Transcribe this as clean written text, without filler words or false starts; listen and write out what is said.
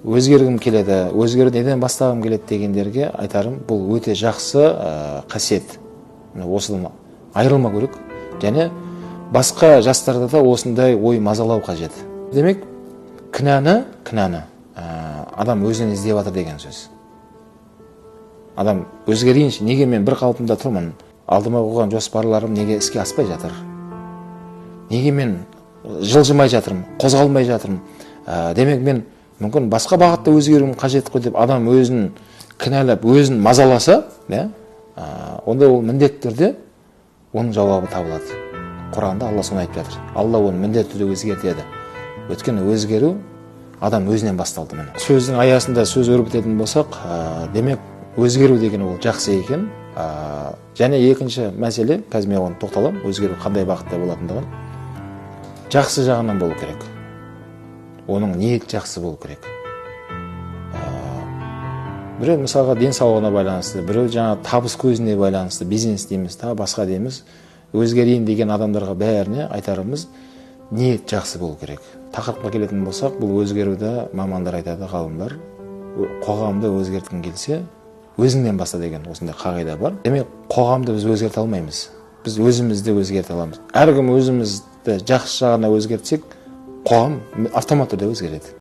өзгергім келеді, неден бастағым келеді дегендерге айтарым, бұл өте жақсы қасиет. Осыдан айырылма керек, және басқа жастарда да осындай ой мазалау қажет. Демек, кінәні адам өзінен іздеп жатыр деген сөз. Адам өзгерейінші, неге мен бір қалпымда тұрмын, алдыма қойған жоспарларым неге іске аспай жатыр, неге мен жылжымай жатырмын, қозғалмай жатырмын. Демек, мен мүмкін басқа бағытта өзгеруім қажет қой деп адам өзін кінәлап, өзін мазаласа, онда ол міндетті түрде оның жауабы табылады. Құранда Алла соны айтып жатыр. Алла оны міндетті түрде өзгертеді. Өйткені өзгеру адам өзінен басталды. Сөздің аясында сөз өрбітетін болсақ, демек өзгеру деген ол жақсы екен. Және екінші мәселе, қазір мен оны тоқталам, өзгеру қандай бағытта болатындығын. Жақсы жағынан болу керек. Оның ниет жақсы болу керек. Біреу мысалға денсаулығына байланысты, біреу жаңа табыс көзіне байланысты, бизнес дейміз, басқа дейміз. Өзгерейін деген адамдарға бәріне айтарымыз, ниет жақсы болу керек. Тақырыпқа келетін болсақ, бұл өзгеруді мамандар айтады, ғалымдар. Қоғамды өзгерткің келсе, өзіңнен баста деген осындай қағида бар. Демек, қоғамды біз өзгерте алмаймыз. Біз өзімізді өзгерте аламыз. Әркім өзімізді жақсы жағына өзгертсек, қоғам автомат түрде өзгереді.